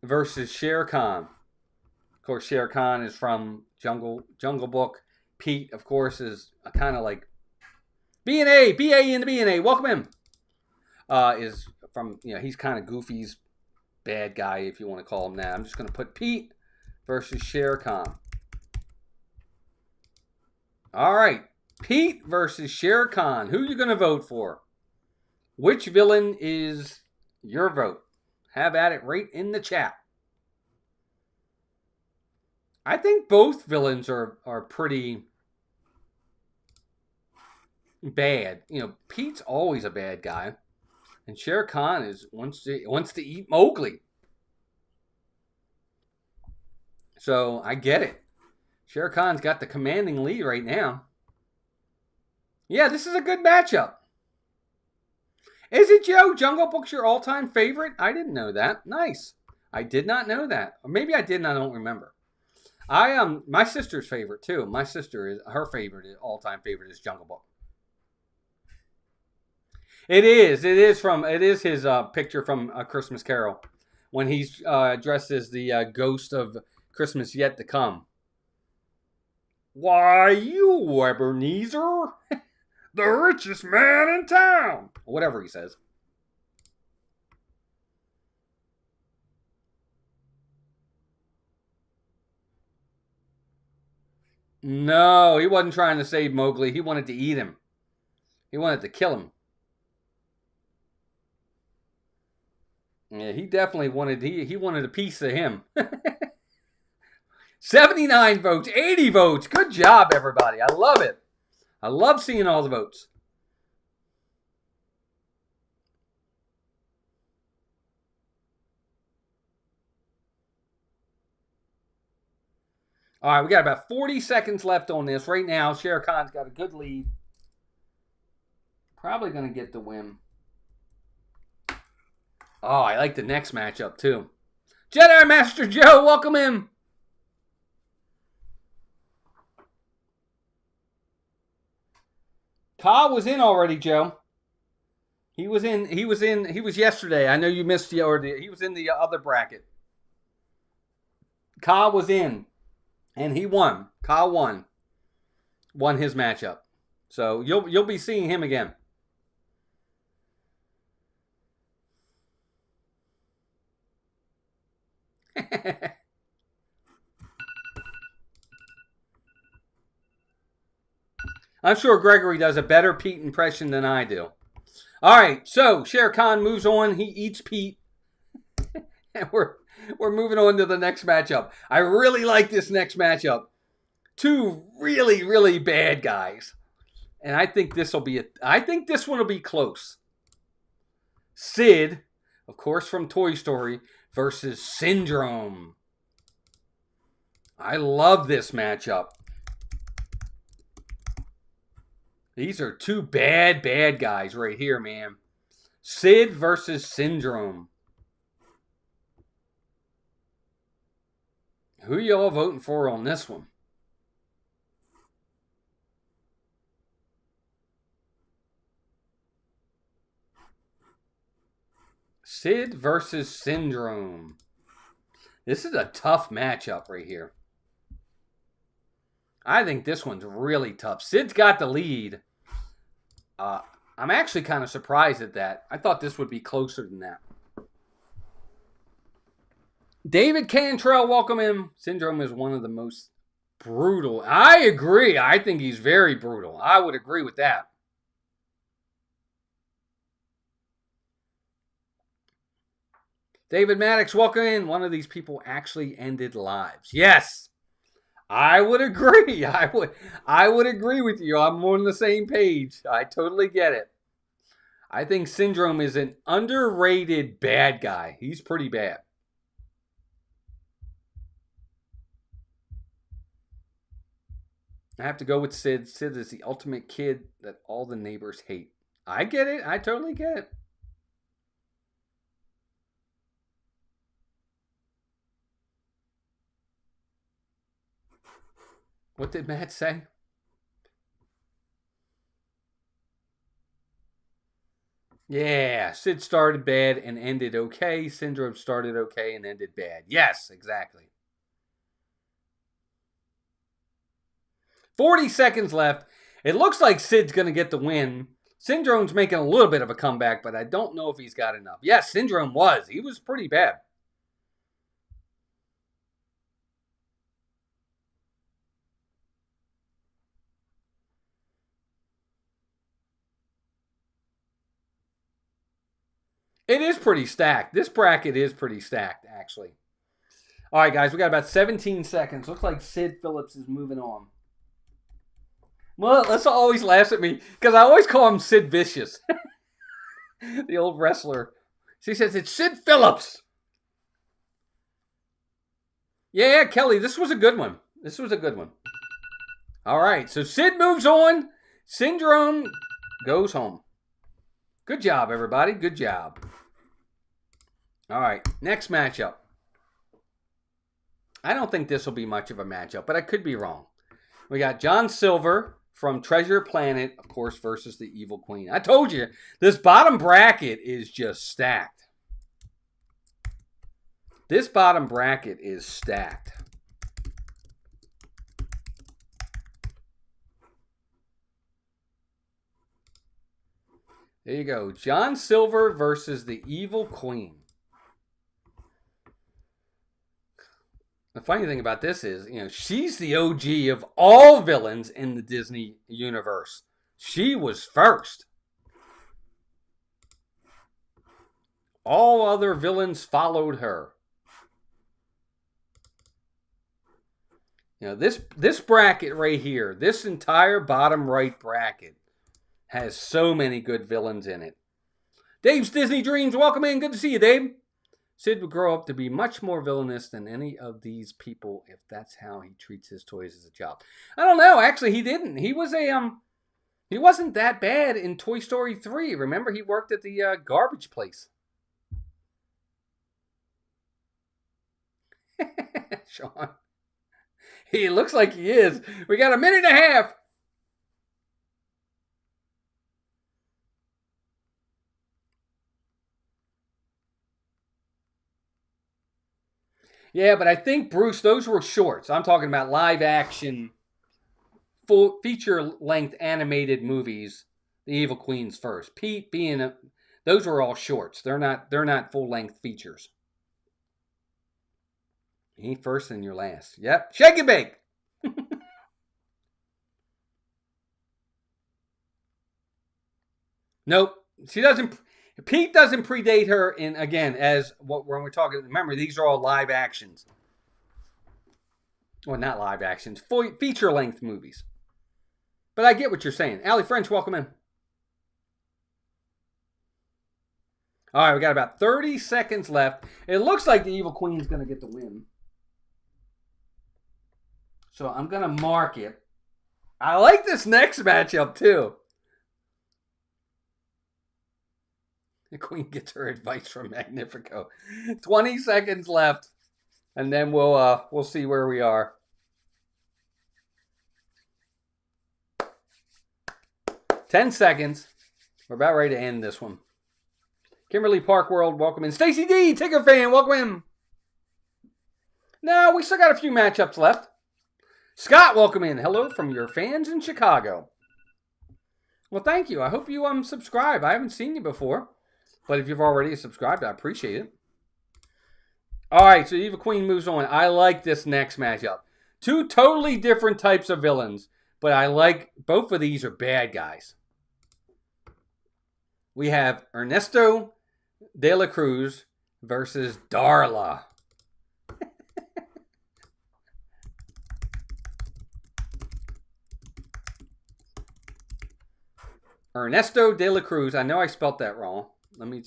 versus Shere Khan. Of course, Shere Khan is from Jungle Book. Pete, of course, is kind of like B&A in the B&A. Welcome in. Is from, he's kind of Goofy's bad guy, if you want to call him that. I'm just going to put Pete versus Shere Khan. All right. Pete versus Shere Khan. Who are you going to vote for? Which villain is your vote? Have at it right in the chat. I think both villains are pretty bad. Pete's always a bad guy. And Shere Khan wants to eat Mowgli. So I get it. Shere Khan's got the commanding lead right now. Yeah, this is a good matchup. Is it, Joe? Jungle Book's your all-time favorite? I didn't know that. Nice. I did not know that. Or maybe I did and I don't remember. My sister's favorite too. My sister is her favorite, all-time favorite is Jungle Book. It is his picture from A Christmas Carol when he's dressed as the ghost of Christmas yet to come. Why, you Ebenezer, the richest man in town. Whatever he says. No, he wasn't trying to save Mowgli. He wanted to eat him. He wanted to kill him. Yeah, he definitely wanted, he wanted a piece of him. 79 votes, 80 votes. Good job, everybody. I love it. I love seeing all the votes. All right, we got about 40 seconds left on this. Right now, Shere Khan's got a good lead. Probably going to get the win. Oh, I like the next matchup, too. Jedi Master Joe, welcome in. Ka was in already, Joe. He was yesterday. I know you missed he was in the other bracket. Ka was in. And he won. Ka won. Won his matchup. So you'll be seeing him again. I'm sure Gregory does a better Pete impression than I do. All right, so Shere Khan moves on. He eats Pete. And we're moving on to the next matchup. I really like this next matchup. Two really, really bad guys. And I think this one will be close. Sid, of course from Toy Story, versus Syndrome. I love this matchup. These are two bad guys right here, man. Sid versus Syndrome. Who y'all voting for on this one? Sid versus Syndrome. This is a tough matchup right here. I think this one's really tough. Sid's got the lead. I'm actually kind of surprised at that. I thought this would be closer than that. David Cantrell, welcome in. Syndrome is one of the most brutal. I agree. I think he's very brutal. I would agree with that. David Maddox, welcome in. One of these people actually ended lives. Yes. I would agree. I would agree with you. I'm on the same page. I totally get it. I think Syndrome is an underrated bad guy. He's pretty bad. I have to go with Sid. Sid is the ultimate kid that all the neighbors hate. I get it. I totally get it. What did Matt say? Yeah, Sid started bad and ended okay. Syndrome started okay and ended bad. Yes, exactly. 40 seconds left. It looks like Sid's going to get the win. Syndrome's making a little bit of a comeback, but I don't know if he's got enough. Yes, Syndrome was. He was pretty bad. It is pretty stacked. This bracket is pretty stacked, actually. All right, guys, we got about 17 seconds. Looks like Sid Phillips is moving on. Well, let's always laugh at me because I always call him Sid Vicious. The old wrestler. She says, it's Sid Phillips. Yeah, Kelly, this was a good one. This was a good one. All right, so Sid moves on. Syndrome goes home. Good job, everybody. Good job. All right, next matchup. I don't think this will be much of a matchup, but I could be wrong. We got John Silver from Treasure Planet, of course, versus the Evil Queen. I told you, this bottom bracket is just stacked. This bottom bracket is stacked. There you go. John Silver versus the Evil Queen. The funny thing about this is, she's the OG of all villains in the Disney universe. She was first. All other villains followed her. This bracket right here, this entire bottom right bracket has so many good villains in it. Dave's Disney Dreams, welcome in. Good to see you, Dave. Sid would grow up to be much more villainous than any of these people if that's how he treats his toys as a child. I don't know. Actually, he didn't. He was he wasn't that bad in Toy Story 3. Remember, he worked at the garbage place. Sean. He looks like he is. We got a minute and a half. Yeah, but I think, Bruce, those were shorts. I'm talking about live action, full feature-length animated movies. The Evil Queen's first. Pete being those were all shorts. They're not full-length features. He first and your last. Yep. Shake and bake. Nope. She doesn't. Pete doesn't predate her in, again, when we're talking, remember, these are all live actions. Well, not live actions, feature-length movies. But I get what you're saying. Allie French, welcome in. All right, we got about 30 seconds left. It looks like the Evil Queen's going to get the win. So I'm going to mark it. I like this next matchup, too. The Queen gets her advice from Magnifico. 20 seconds left, and then we'll see where we are. 10 seconds. We're about ready to end this one. Kimberly Park World, welcome in. Stacy D, Tigger fan, welcome in. No, we still got a few matchups left. Scott, welcome in. Hello from your fans in Chicago. Well, thank you. I hope you subscribe. I haven't seen you before. But if you've already subscribed, I appreciate it. All right, so Evil Queen moves on. I like this next matchup. Two totally different types of villains, but I like both of these are bad guys. We have Ernesto de la Cruz versus Darla. Ernesto de la Cruz. I know I spelt that wrong. Let me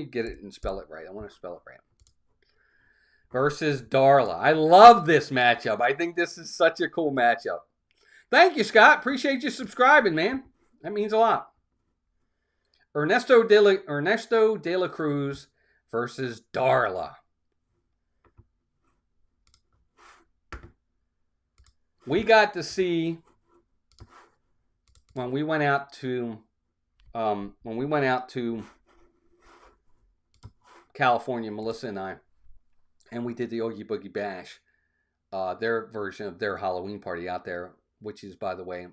get it and spell it right. I want to spell it right. Versus Darla. I love this matchup. I think this is such a cool matchup. Thank you, Scott. Appreciate you subscribing, man. That means a lot. Ernesto de la Cruz versus Darla. We got to see when we went out to California, Melissa and I, and we did the Oogie Boogie Bash, their version of their Halloween party out there, which is, by the way,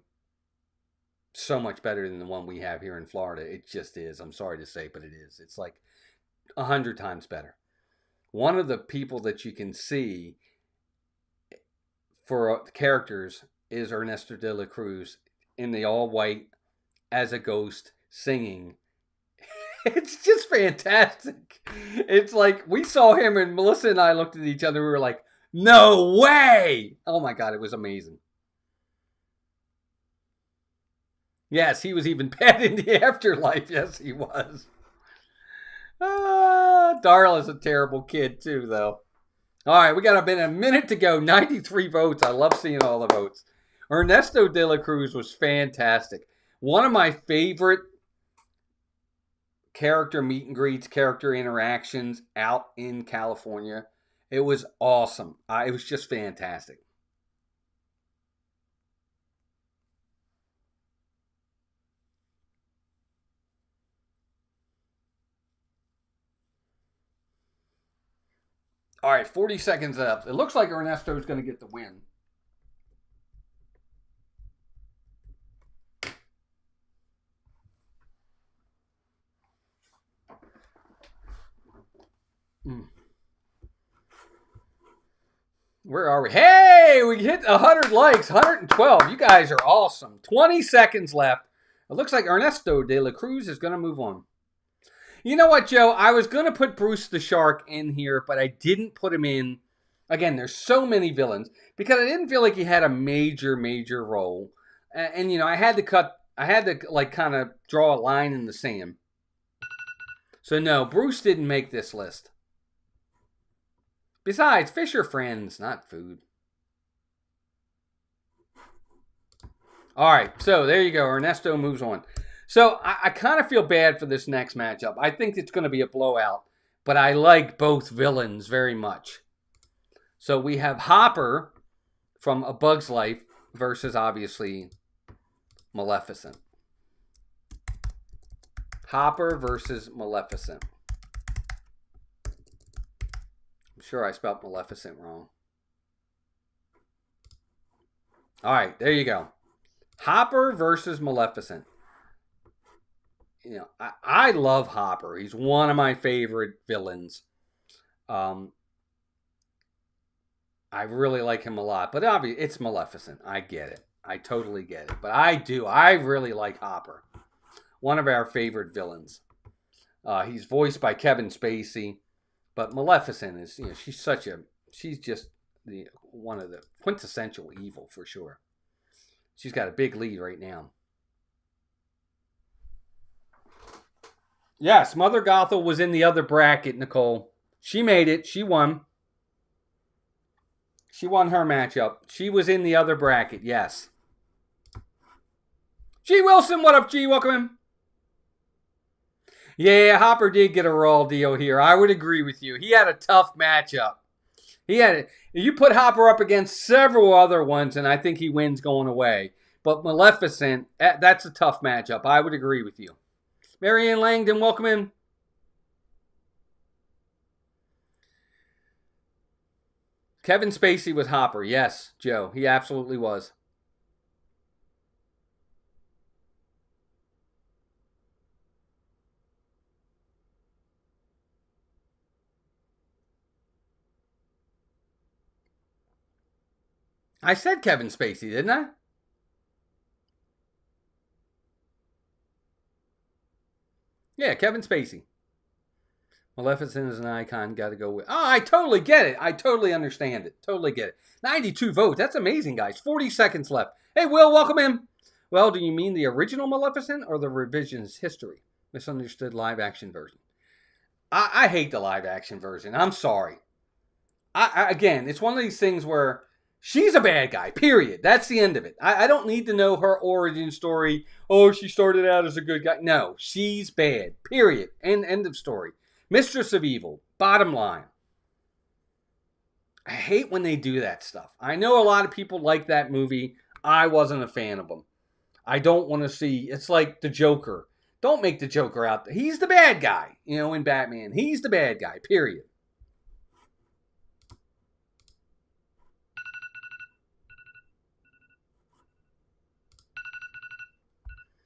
so much better than the one we have here in Florida. It just is. I'm sorry to say, but it is. It's like 100 times better. One of the people that you can see for the characters is Ernesto de la Cruz in the all-white as a ghost singing. It's just fantastic. It's like we saw him and Melissa and I looked at each other. We were like, no way. Oh my God, it was amazing. Yes, he was even bad in the afterlife. Yes, he was. Darla's a terrible kid too, though. All right, we got a minute to go. 93 votes. I love seeing all the votes. Ernesto de la Cruz was fantastic. One of my favorite character meet and greets, character interactions out in California. It was awesome. It was just fantastic. All right, 40 seconds up. It looks like Ernesto is going to get the win. Where are we? Hey, we hit 100 likes, 112. You guys are awesome. 20 seconds left. It looks like Ernesto de la Cruz is going to move on. You know what, Joe? I was going to put Bruce the Shark in here, but I didn't put him in. Again, there's so many villains because I didn't feel like he had a major role. And you know, I had to like kind of draw a line in the sand. So no, Bruce didn't make this list. Besides, fish are friends, not food. All right, so there you go. Ernesto moves on. So I kind of feel bad for this next matchup. I think it's going to be a blowout, but I like both villains very much. So we have Hopper from A Bug's Life versus, obviously, Maleficent. Hopper versus Maleficent. I'm sure I spelled Maleficent wrong. All right, there you go. Hopper versus Maleficent. You know, I love Hopper. He's one of my favorite villains. I really like him a lot. But obviously, it's Maleficent. I get it. I totally get it. But I do. I really like Hopper. One of our favorite villains. He's voiced by Kevin Spacey. But Maleficent is, you know, she's just one of the quintessential evil for sure. She's got a big lead right now. Yes, Mother Gothel was in the other bracket, Nicole. She made it. She won. She won her matchup. She was in the other bracket, yes. G. Wilson, what up, G? Welcome in. Yeah, Hopper did get a raw deal here. I would agree with you. He had a tough matchup. You put Hopper up against several other ones, and I think he wins going away. But Maleficent, that's a tough matchup. I would agree with you. Marianne Langdon, welcome in. Kevin Spacey was Hopper. Yes, Joe. He absolutely was. I said Kevin Spacey, didn't I? Yeah, Kevin Spacey. Maleficent is an icon. Got to go with. Oh, I totally get it. I totally understand it. Totally get it. 92 votes. That's amazing, guys. 40 seconds left. Hey, Will, welcome in. Well, do you mean the original Maleficent or the revisionist history? Misunderstood live action version. I hate the live action version. I'm sorry. Again, it's one of these things where she's a bad guy, period. That's the end of it. I don't need to know her origin story. Oh, she started out as a good guy. No, she's bad, period. End of story. Mistress of Evil, bottom line. I hate when they do that stuff. I know a lot of people like that movie. I wasn't a fan of them. I don't want to see, it's like the Joker. Don't make the Joker out there. He's the bad guy, you know, in Batman. He's the bad guy, period.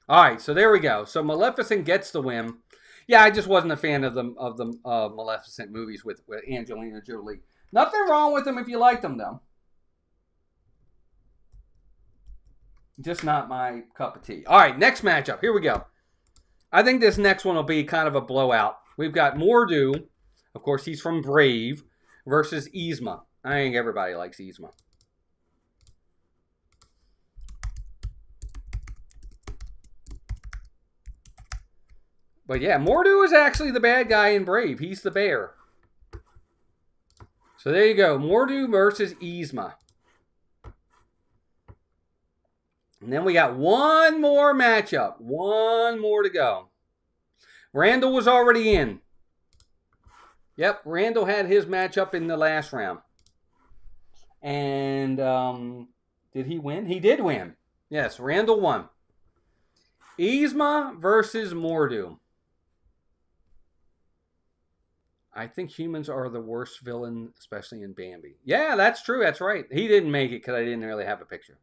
All right, so there we go. So Maleficent gets the win. Yeah, I just wasn't a fan of the Maleficent movies with Angelina Jolie. Nothing wrong with them if you like them, though. Just not my cup of tea. All right, next matchup. Here we go. I think this next one will be kind of a blowout. We've got Mor'du. Of course, he's from Brave versus Yzma. I think everybody likes Yzma. But yeah, Mor'du is actually the bad guy in Brave. He's the bear. So there you go. Mor'du versus Yzma. And then we got one more matchup. One more to go. Randall was already in. Yep, Randall had his matchup in the last round. And did he win? He did win. Yes, Randall won. Yzma versus Mor'du. I think humans are the worst villain, especially in Bambi. Yeah, that's true. That's right. He didn't make it because I didn't really have a picture.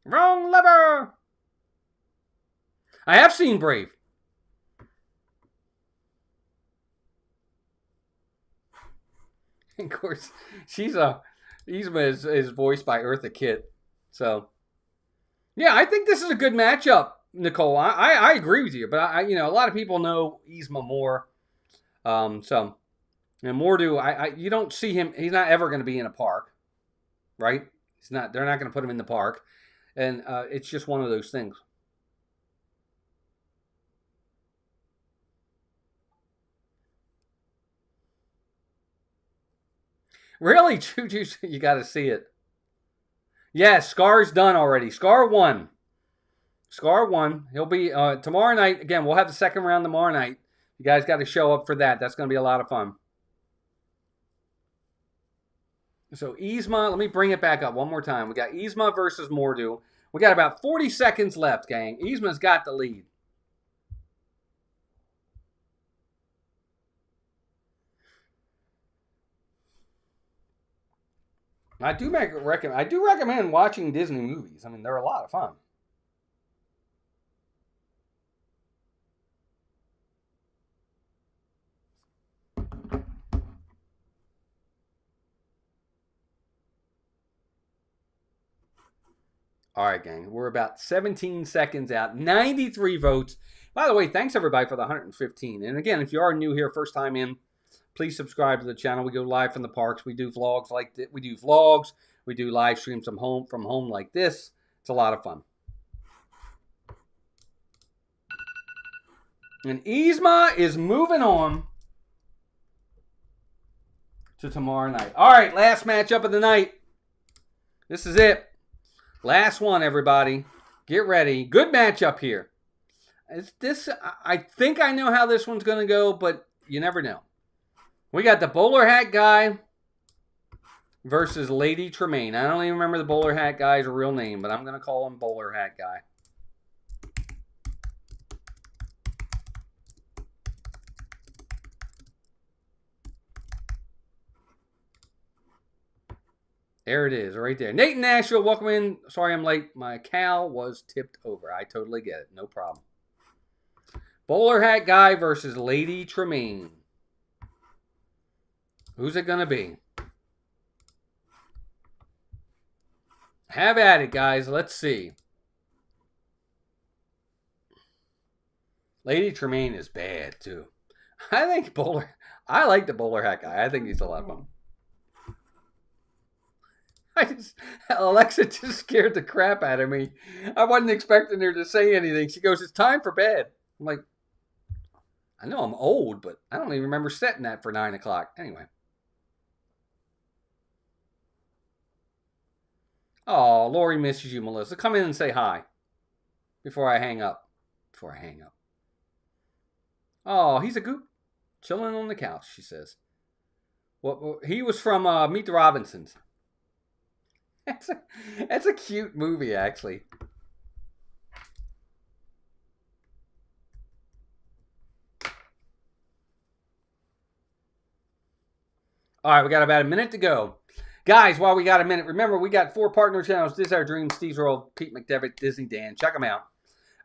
Wrong lever! I have seen Brave. Of course, Yzma is voiced by Eartha Kitt. So, yeah, I think this is a good matchup, Nicole. I agree with you, but a lot of people know Yzma more. And Mor'du, you don't see him. He's not ever going to be in a park, right? He's not. They're not going to put him in the park, and it's just one of those things. Really, Juju, you got to see it. Yeah, Scar's done already. Scar won. Scar won. He'll be tomorrow night. Again, we'll have the second round tomorrow night. You guys got to show up for that. That's going to be a lot of fun. So Yzma, let me bring it back up one more time. We got Yzma versus Mor'du. We got about 40 seconds left, gang. Yzma's got the lead. I do recommend watching Disney movies. I mean, they're a lot of fun. All right, gang. We're about 17 seconds out. 93 votes. By the way, thanks everybody for the 115. And again, if you are new here, first time in, please subscribe to the channel. We go live from the parks. We do vlogs like this. We do vlogs. We do live streams from home like this. It's a lot of fun. And Yzma is moving on to tomorrow night. All right, last matchup of the night. This is it. Last one, everybody. Get ready. Good matchup here. I think I know how this one's going to go, but you never know. We got the bowler hat guy versus Lady Tremaine. I don't even remember the bowler hat guy's real name, but I'm going to call him bowler hat guy. There it is, right there. Nate in Nashville, welcome in. Sorry I'm late. My cow was tipped over. I totally get it. No problem. Bowler hat guy versus Lady Tremaine. Who's it going to be? Have at it, guys. Let's see. Lady Tremaine is bad, too. I like the bowler hat guy. I think he's a lot of fun. Alexa just scared the crap out of me. I wasn't expecting her to say anything. She goes, "It's time for bed." I'm like, I know I'm old, but I don't even remember setting that for 9 o'clock. Anyway. Oh, Lori misses you, Melissa. Come in and say hi before I hang up. Oh, he's a goop. Chilling on the couch, she says. Well, he was from Meet the Robinsons. That's a cute movie, actually. All right, we got about a minute to go. Guys, while we got a minute, remember, we got 4 partner channels. This is Our Dream, Steve's World, Pete McDevitt, Disney Dan. Check them out.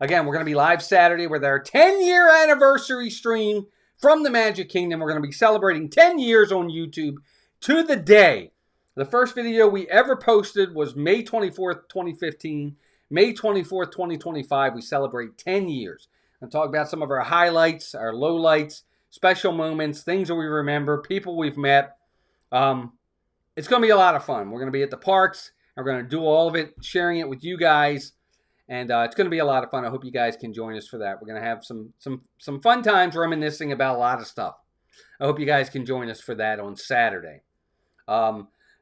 Again, we're going to be live Saturday with our 10-year anniversary stream from the Magic Kingdom. We're going to be celebrating 10 years on YouTube to the day. The first video we ever posted was May 24th, 2015. May 24th, 2025, we celebrate 10 years. I'm talk about some of our highlights, our lowlights, special moments, things that we remember, people we've met. It's going to be a lot of fun. We're going to be at the parks. And we're going to do all of it, sharing it with you guys. And it's going to be a lot of fun. I hope you guys can join us for that. We're going to have some fun times reminiscing about a lot of stuff. I hope you guys can join us for that on Saturday.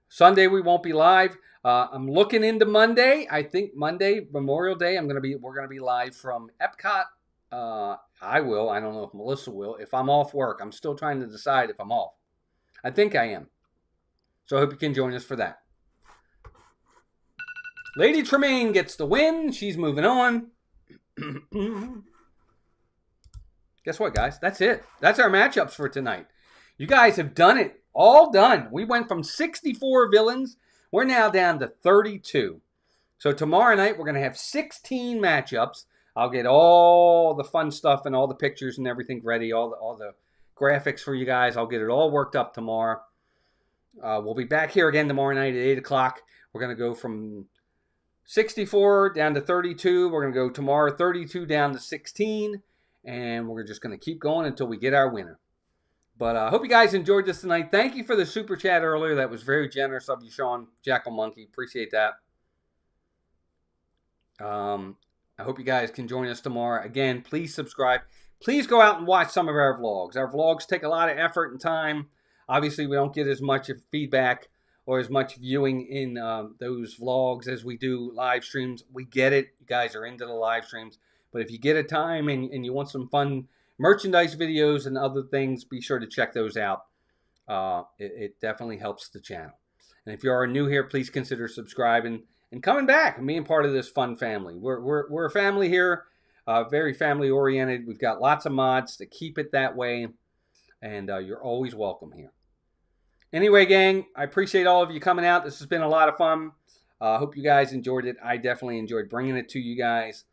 Sunday we won't be live. I'm looking into Monday. I think Monday, Memorial Day, we're gonna be live from Epcot. I will. I don't know if Melissa will. If I'm off work, I'm still trying to decide if I'm off. I think I am. So I hope you can join us for that. Lady Tremaine gets the win. She's moving on. Guess what, guys? That's it. That's our matchups for tonight. You guys have done it. All done. We went from 64 villains. We're now down to 32. So tomorrow night, we're going to have 16 matchups. I'll get all the fun stuff and all the pictures and everything ready, all the graphics for you guys. I'll get it all worked up tomorrow. We'll be back here again tomorrow night at 8 o'clock. We're going to go from 64 down to 32. We're going to go tomorrow 32 down to 16. And we're just going to keep going until we get our winner. But I hope you guys enjoyed this tonight. Thank you for the super chat earlier. That was very generous of you, Sean. Jackal Monkey. Appreciate that. I hope you guys can join us tomorrow. Again, please subscribe. Please go out and watch some of our vlogs. Our vlogs take a lot of effort and time. Obviously, we don't get as much feedback or as much viewing in those vlogs as we do live streams. We get it. You guys are into the live streams. But if you get a time and you want some fun merchandise videos and other things, be sure to check those out. It definitely helps the channel. And if you are new here, please consider subscribing and coming back and being part of this fun family. We're a family here, very family oriented. We've got lots of mods to keep it that way, and you're always welcome here. Anyway, gang, I appreciate all of you coming out. This has been a lot of fun. I hope you guys enjoyed it. I definitely enjoyed bringing it to you guys.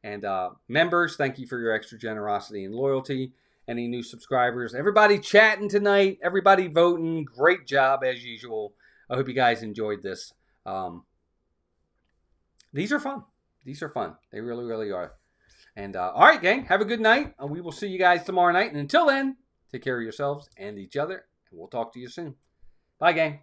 And members, thank you for your extra generosity and loyalty. Any new subscribers, everybody chatting tonight, everybody voting. Great job as usual. I hope you guys enjoyed this. These are fun. These are fun. They really, really are. And all right, gang, have a good night. We will see you guys tomorrow night. And until then, take care of yourselves and each other. And we'll talk to you soon. Bye, gang.